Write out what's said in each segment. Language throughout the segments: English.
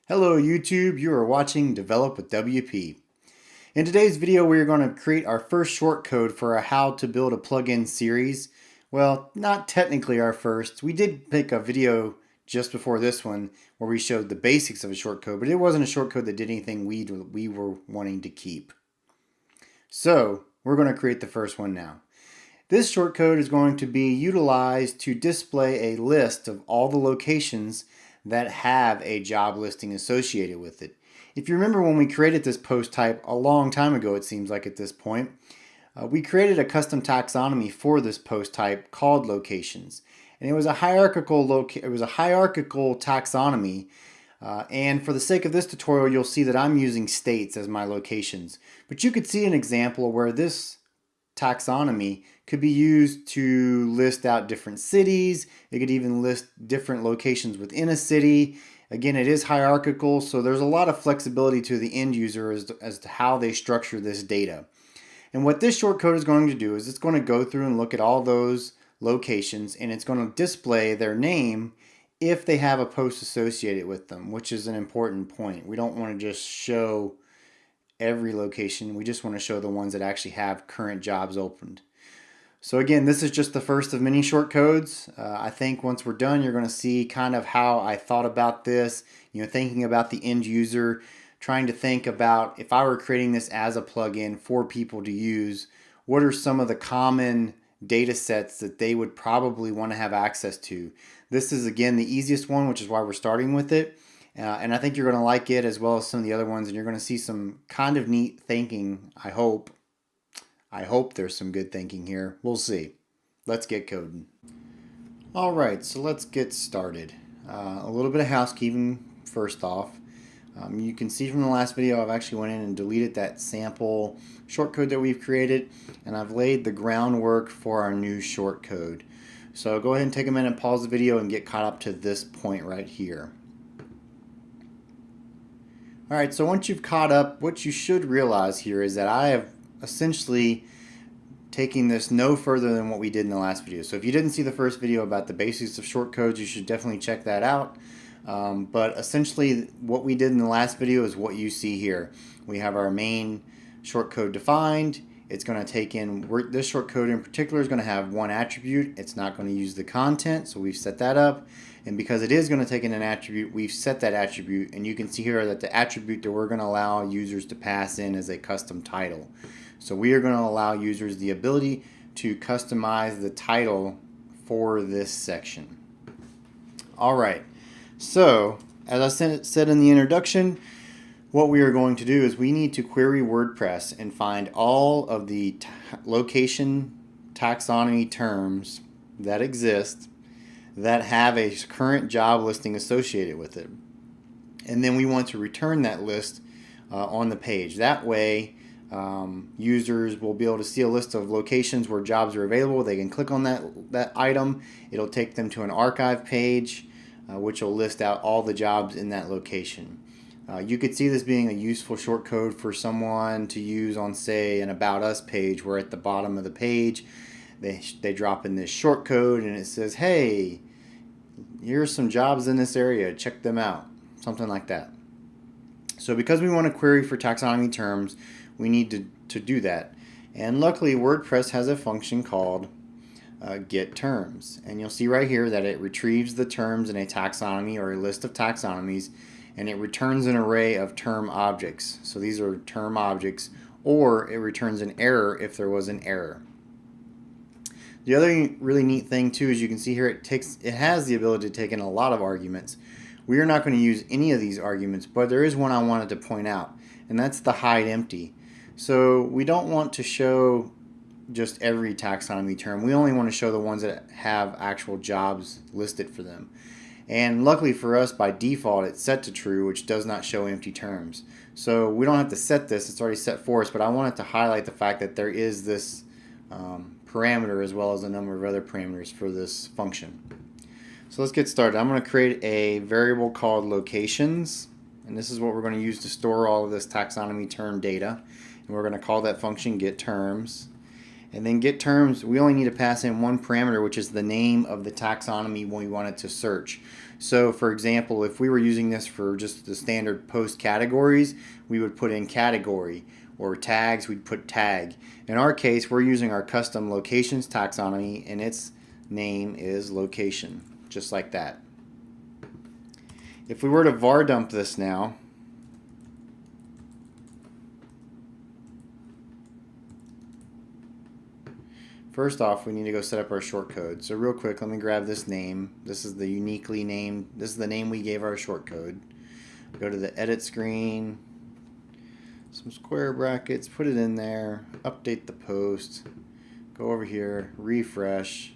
Hello YouTube, you are watching Develop with WP. In today's video we are going to create our first shortcode for a how to build a plugin series. Well, not technically our first. We did make a video just before this one where we showed the basics of a shortcode, but it wasn't a shortcode that did anything we were wanting to keep. So we're going to create the first one now. This shortcode is going to be utilized to display a list of all the locations that have a job listing associated with it. If you remember when we created this post type a long time ago, it seems like at this point, we created a custom taxonomy for this post type called locations. And it was a hierarchical taxonomy. And for the sake of this tutorial, you'll see that I'm using states as my locations. But you could see an example where this taxonomy could be used to list out different cities. It could even list different locations within a city. Again, it is hierarchical, so there's a lot of flexibility to the end user as to how they structure this data. And what this shortcode is going to do is it's going to go through and look at all those locations, and it's going to display their name if they have a post associated with them, which is an important point. We don't want to just show every location. We just want to show the ones that actually have current jobs opened. So again, this is just the first of many shortcodes. I think once we're done, you're going to see kind of how I thought about this, thinking about the end user, trying to think about if I were creating this as a plugin for people to use, what are some of the common data sets that they would probably want to have access to. This is again the easiest one, which is why we're starting with it. And I think you're going to like it as well as some of the other ones, and you're going to see some kind of neat thinking, I hope. I hope there's some good thinking here. We'll see. Let's get coding. Alright, so let's get started. A little bit of housekeeping first off. You can see from the last video I've actually went in and deleted that sample shortcode that we've created, and I've laid the groundwork for our new shortcode. So go ahead and take a minute, pause the video, and get caught up to this point right here. Alright, so once you've caught up, what you should realize here is that I have essentially taking this no further than what we did in the last video. So if you didn't see the first video about the basics of shortcodes, you should definitely check that out. But essentially what we did in the last video is what you see here. We have our main shortcode defined. It's going to take in, this shortcode in particular is going to have one attribute. It's not going to use the content, so we've set that up. And because it is going to take in an attribute, we've set that attribute, and you can see here that the attribute that we're going to allow users to pass in is a custom title. So we are going to allow users the ability to customize the title for this section. Alright, so as I said in the introduction, what we are going to do is we need to query WordPress and find all of the location taxonomy terms that exist that have a current job listing associated with it. And then we want to return that list on the page. That way users will be able to see a list of locations where jobs are available. They can click on that item. It'll take them to an archive page which will list out all the jobs in that location. You could see this being a useful shortcode for someone to use on, say, an About Us page, where at the bottom of the page they drop in this shortcode and it says, hey, here's some jobs in this area, check them out, something like that. So because we want to query for taxonomy terms, we need to do that. And luckily WordPress has a function called get terms, and you'll see right here that it retrieves the terms in a taxonomy or a list of taxonomies, and it returns an array of term objects. So these are term objects, or it returns an error if there was an error. The other really neat thing too is you can see here it has the ability to take in a lot of arguments. We are not going to use any of these arguments, but there is one I wanted to point out, and that's the hide empty. So we don't want to show just every taxonomy term. We only want to show the ones that have actual jobs listed for them. And luckily for us, by default it's set to true, which does not show empty terms. So we don't have to set this, it's already set for us, but I wanted to highlight the fact that there is this parameter as well as a number of other parameters for this function. So let's get started. I'm going to create a variable called locations, and this is what we're going to use to store all of this taxonomy term data, and we're going to call that function get terms. And then get terms, we only need to pass in one parameter, which is the name of the taxonomy when we want it to search. So for example, if we were using this for just the standard post categories, we would put in category, or tags, we'd put tag. In our case, we're using our custom locations taxonomy, and its name is location, just like that. If we were to var dump this now, first off, we need to go set up our shortcode. So real quick, let me grab this name. This is the uniquely named, this is the name we gave our shortcode. Go to the edit screen, some square brackets, put it in there, update the post, go over here, refresh,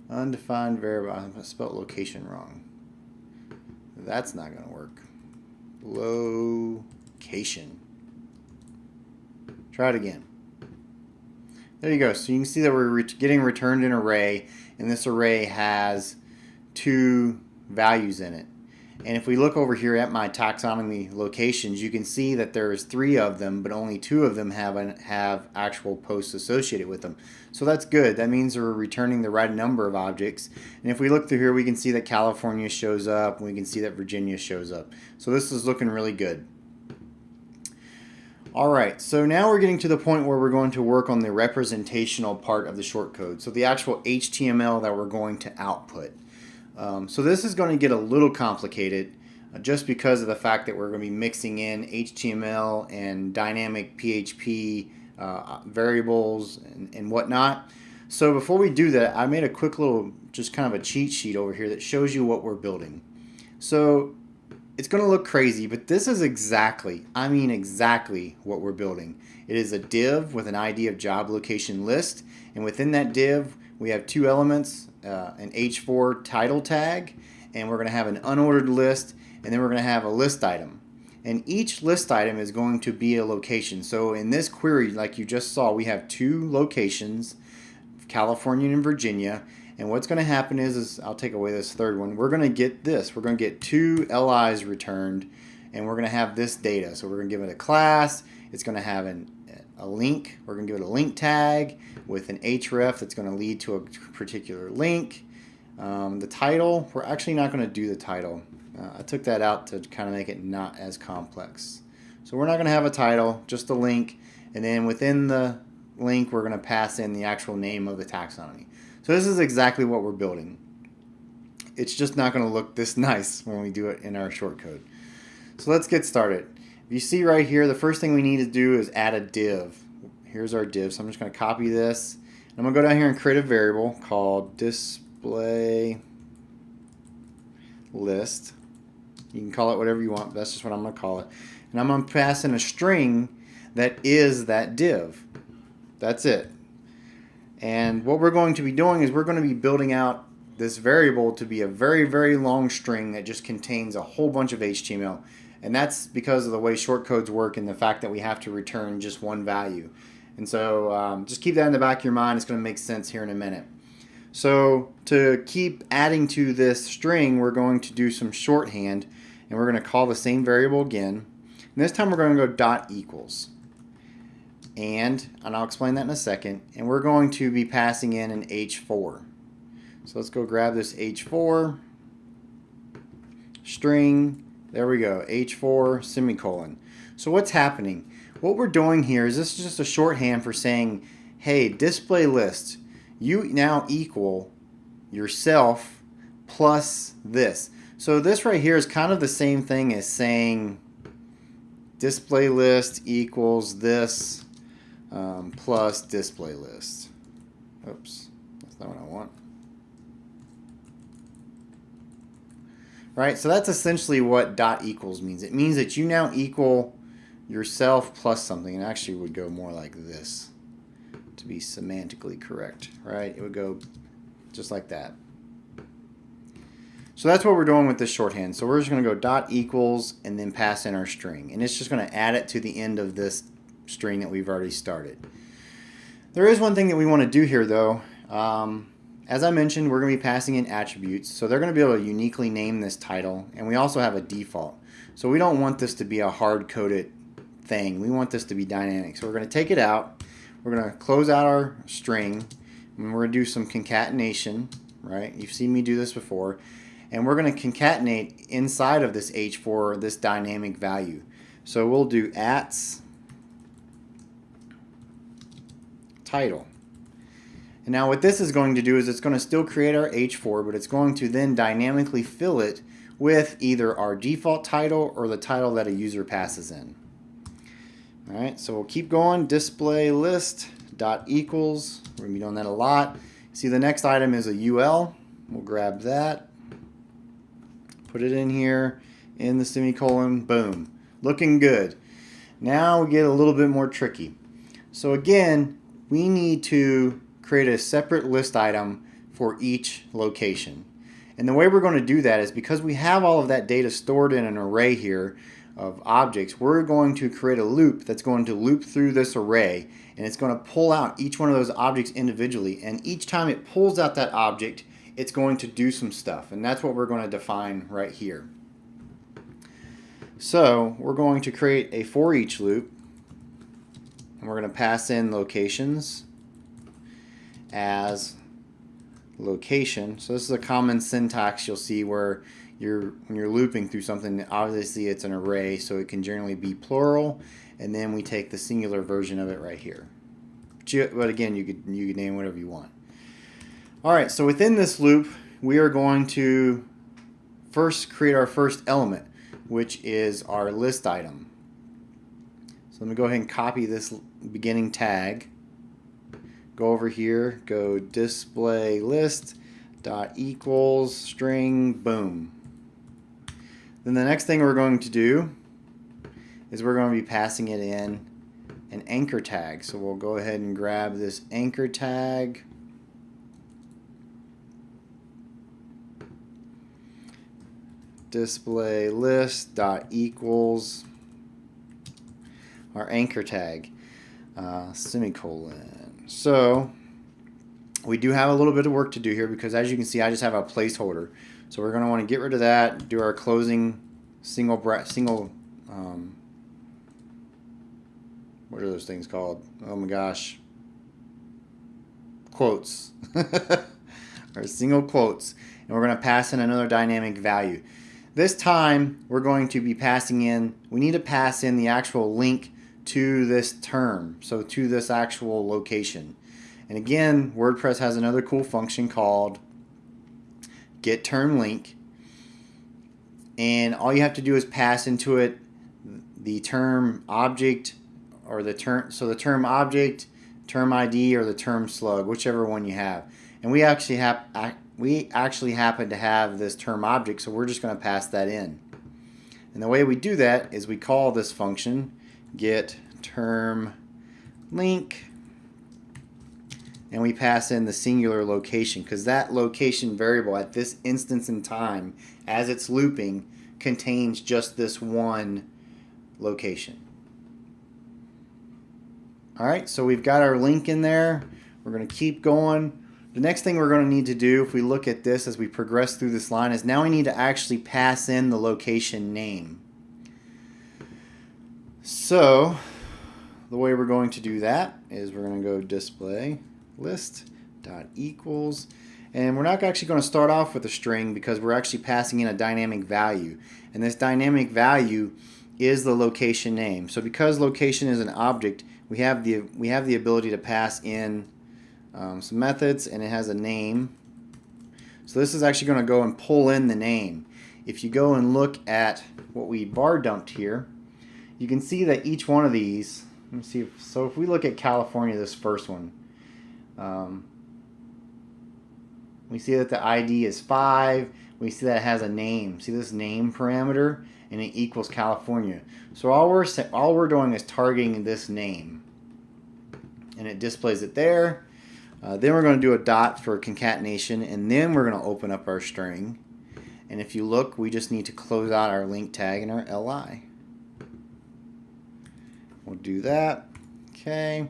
undefined variable. I spelled location wrong. That's not going to work. Location. Try it again. There you go. So you can see that we're getting returned an array, and this array has 2 values in it. And if we look over here at my taxonomy locations, you can see that there's 3 of them, but only 2 of them have actual posts associated with them. So that's good. That means we're returning the right number of objects. And if we look through here, we can see that California shows up, and we can see that Virginia shows up. So this is looking really good. Alright, so now we're getting to the point where we're going to work on the representational part of the shortcode. So the actual HTML that we're going to output. So this is going to get a little complicated just because of the fact that we're going to be mixing in HTML and dynamic PHP variables and whatnot. So before we do that, I made a quick little, just kind of a cheat sheet over here that shows you what we're building. So it's going to look crazy, but this is exactly, I mean exactly what we're building. It is a div with an ID of job location list, and within that div we have 2 elements, an H4 title tag, and we're going to have an unordered list, and then we're going to have a list item. And each list item is going to be a location. So in this query, like you just saw, we have 2 locations, California and Virginia. And what's going to happen is I'll take away this third one. We're going to get this. We're going to get 2 LIs returned, and we're going to have this data. So we're going to give it a class. It's going to have a link. We're going to give it a link tag with an href that's going to lead to a particular link. The title, we're actually not going to do the title. I took that out to kind of make it not as complex. So we're not going to have a title, just a link. And then within the link, we're going to pass in the actual name of the taxonomy. So this is exactly what we're building. It's just not going to look this nice when we do it in our shortcode. So let's get started. If you see right here, the first thing we need to do is add a div. Here's our div. So I'm just going to copy this. I'm going to go down here and create a variable called display list. You can call it whatever you want, but that's just what I'm going to call it. And I'm going to pass in a string that is that div. That's it. And what we're going to be doing is we're going to be building out this variable to be a very, very long string that just contains a whole bunch of HTML. And that's because of the way shortcodes work and the fact that we have to return just one value. And so just keep that in the back of your mind. It's going to make sense here in a minute. So to keep adding to this string, we're going to do some shorthand, and we're going to call the same variable again. And this time we're going to go dot equals. And I'll explain that in a second. And we're going to be passing in an H4. So let's go grab this H4 string. There we go, H4 semicolon. So what's happening? What we're doing here is this is just a shorthand for saying, hey, display list, you now equal yourself plus this. So this right here is kind of the same thing as saying display list equals this plus display list. Oops, that's not what I want. Right, so that's essentially what dot equals means. It means that you now equal yourself plus something. It actually would go more like this to be semantically correct, right? It would go just like that. So that's what we're doing with this shorthand. So we're just going to go dot equals and then pass in our string. And it's just going to add it to the end of this string that we've already started. There is one thing that we want to do here though. As I mentioned, we're going to be passing in attributes, so they're going to be able to uniquely name this title, and we also have a default. So we don't want this to be a hard-coded thing. We want this to be dynamic. So we're going to take it out. we're going to close out our string, and we're going to do some concatenation, right? You've seen me do this before. And we're going to concatenate inside of this H4 this dynamic value. So we'll do @ title. And now what this is going to do is it's going to still create our H4, but it's going to then dynamically fill it with either our default title or the title that a user passes in. Alright, so we'll keep going. Display list dot equals. We're going to be doing that a lot. See, the next item is a UL. We'll grab that. Put it in here in the semicolon. Boom. Looking good. Now we get a little bit more tricky. So again, we need to create a separate list item for each location. And the way we're going to do that is because we have all of that data stored in an array here of objects, we're going to create a loop that's going to loop through this array, and it's going to pull out each one of those objects individually, and each time it pulls out that object, it's going to do some stuff, and that's what we're going to define right here. So we're going to create a for each loop, and we're going to pass in locations as location. So this is a common syntax you'll see where when you're looping through something, obviously it's an array, so it can generally be plural, and then we take the singular version of it right here. But again, you could name whatever you want. Alright, so within this loop, we are going to first create our first element, which is our list item. So let me go ahead and copy this beginning tag. Go over here, go display list dot equals string, boom. Then the next thing we're going to do is we're going to be passing it in an anchor tag. So we'll go ahead and grab this anchor tag. Display list dot equals our anchor tag, semicolon. So we do have a little bit of work to do here because, as you can see, I just have a placeholder. So we're going to want to get rid of that, do our closing single what are those things called? Oh my gosh. Quotes. Or single quotes. And we're going to pass in another dynamic value. This time we're going to be passing in, we need to pass in the actual link to this term, so to this actual location. And again, WordPress has another cool function called getTermLink, and all you have to do is pass into it the term object, or the term object, term ID, or the term slug, whichever one you have. And we actually happen to have this term object, so we're just going to pass that in. And the way we do that is we call this function getTermLink, and we pass in the singular location, because that location variable at this instance in time, as it's looping, contains just this one location. Alright, so we've got our link in there. We're going to keep going. The next thing we're going to need to do, if we look at this as we progress through this line, is now we need to actually pass in the location name. So the way we're going to do that is we're going to go display list dot equals, and we're not actually going to start off with a string because we're actually passing in a dynamic value, and this dynamic value is the location name. So because location is an object, we have the ability to pass in some methods, and it has a name. So this is actually going to go and pull in the name. If you go and look at what we bar dumped here, you can see that each one of these, let me see, so if we look at California, this first one, we see that the ID is 5. We see that it has a name. See this name parameter, and it equals California. So all we're doing is targeting this name, and it displays it there. Then we're going to do a dot for concatenation, and then we're going to open up our string. And if you look, we just need to close out our link tag and our li. We'll do that. Okay.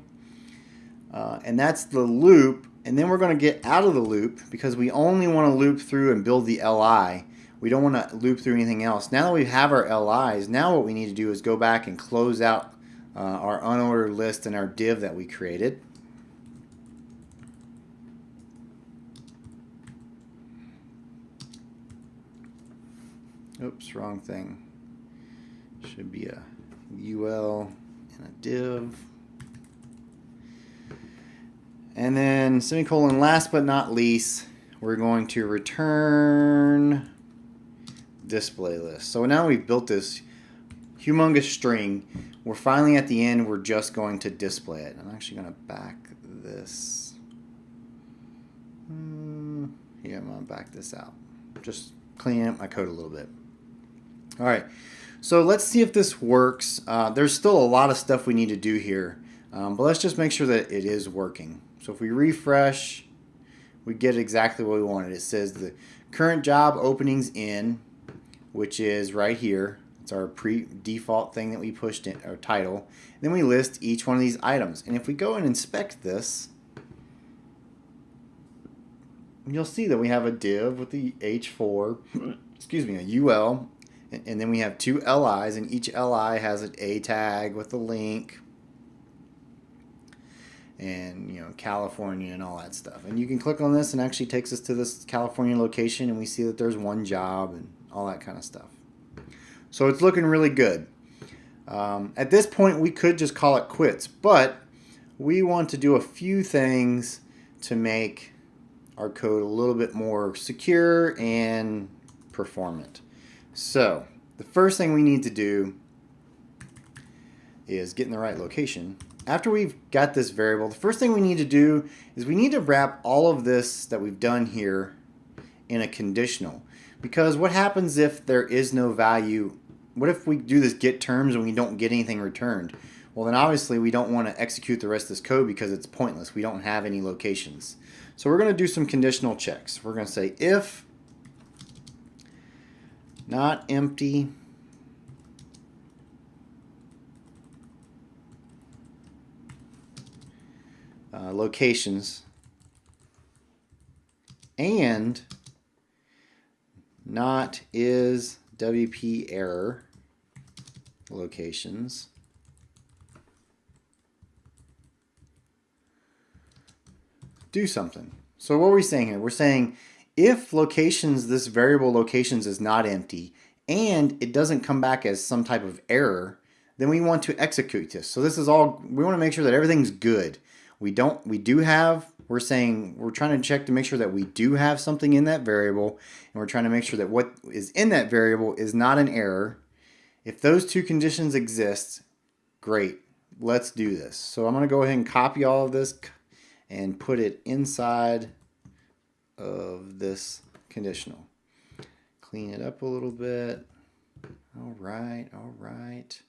And that's the loop. And then we're going to get out of the loop because we only want to loop through and build the li. We don't want to loop through anything else. Now that we have our li's, now what we need to do is go back and close out our unordered list and our div that we created. Oops, wrong thing. Should be a UL and a div. And then semicolon, last but not least, we're going to return display list. So now we've built this humongous string. We're finally at the end, we're just going to display it. I'm actually going to back this. Yeah, I'm going to back this out. Just cleaning up my code a little bit. All right, so let's see if this works. There's still a lot of stuff we need to do here, but let's just make sure that it is working. So if we refresh, we get exactly what we wanted. It says the current job openings in, which is right here. It's our default thing that we pushed in, our title. And then we list each one of these items. And if we go and inspect this, you'll see that we have a div with the H4, excuse me, a UL, and then we have two LIs, and each LI has an A tag with a link, and California and all that stuff. And you can click on this and actually takes us to this California location, and we see that there's one job and all that kind of stuff. So it's looking really good. At this point, we could just call it quits, but we want to do a few things to make our code a little bit more secure and performant. So the first thing we need to do is get in the right location. After we've got this variable, the first thing we need to do is we need to wrap all of this that we've done here in a conditional. Because what happens if there is no value? What if we do this get terms and we don't get anything returned? Well, then obviously we don't want to execute the rest of this code because it's pointless. We don't have any locations. So we're going to do some conditional checks. We're going to say if not empty locations and not is WP error locations, do something. So what are we saying here? We're saying if locations, this variable locations is not empty and it doesn't come back as some type of error, then we want to execute this. So this is all, we want to make sure that everything's good. We're saying we're trying to check to make sure that we do have something in that variable, and we're trying to make sure that what is in that variable is not an error. If those two conditions exist, great, let's do this. So I'm going to go ahead and copy all of this and put it inside of this conditional. Clean it up a little bit. All right, all right.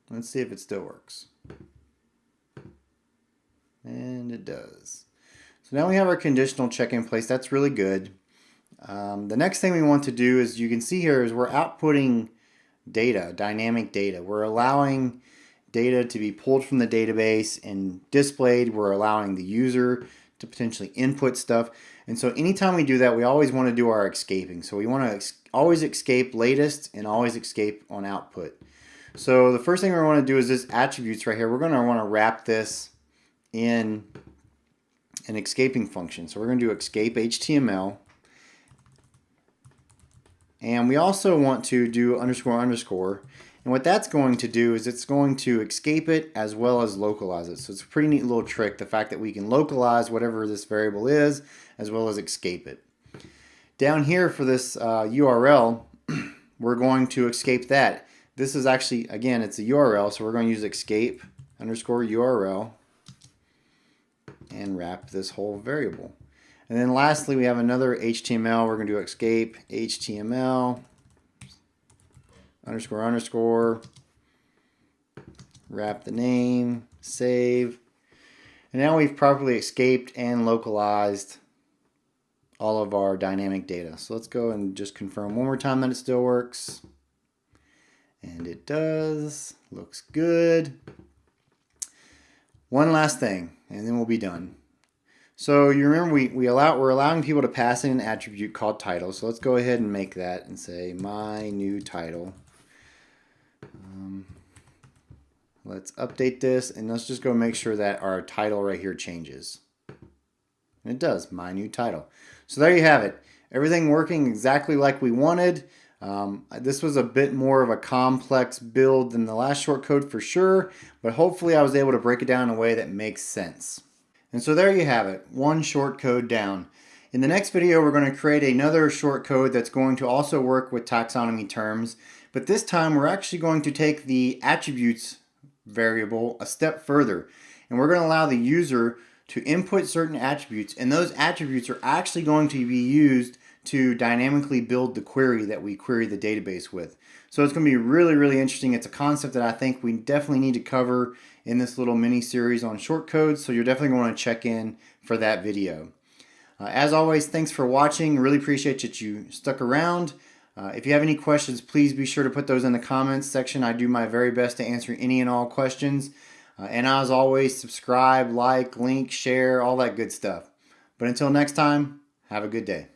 Let's see if it still works. And it does. So now we have our conditional check in place. That's really good. The next thing we want to do is, you can see here, is we're outputting data, dynamic data. We're allowing data to be pulled from the database and displayed. We're allowing the user to potentially input stuff. And so anytime we do that, we always want to do our escaping. So we want to always escape latest and always escape on output. So the first thing we want to do is this attributes right here. We're going to want to wrap this in an escaping function. So we're going to do escape HTML. And we also want to do underscore underscore. And what that's going to do is it's going to escape it as well as localize it. So it's a pretty neat little trick, the fact that we can localize whatever this variable is as well as escape it. Down here for this URL, we're going to escape that. This is actually, again, it's a URL, so we're going to use escape underscore URL and wrap this whole variable. And then lastly, we have another HTML. We're going to do escape HTML underscore underscore, wrap the name, save. And now we've properly escaped and localized all of our dynamic data. So let's go and just confirm one more time that it still works. And it does. Looks good. One last thing, and then we'll be done. So you remember we're allowing people to pass in an attribute called title. So let's go ahead and make that and say my new title. Let's update this, and let's just go make sure that our title right here changes. And it does, my new title. So there you have it. Everything working exactly like we wanted. This was a bit more of a complex build than the last shortcode for sure, but hopefully I was able to break it down in a way that makes sense. And so there you have it, one shortcode down. In the next video, we're going to create another shortcode that's going to also work with taxonomy terms, but this time we're actually going to take the attributes variable a step further, and we're going to allow the user to input certain attributes, and those attributes are actually going to be used to dynamically build the query that we query the database with. So it's going to be really, really interesting. It's a concept that I think we definitely need to cover in this little mini series on shortcodes, so you're definitely going to check in for that video. As always, thanks for watching. Really appreciate that you stuck around. If you have any questions, please be sure to put those in the comments section. I do my very best to answer any and all questions. And as always, subscribe, like, link, share, all that good stuff. But until next time, have a good day.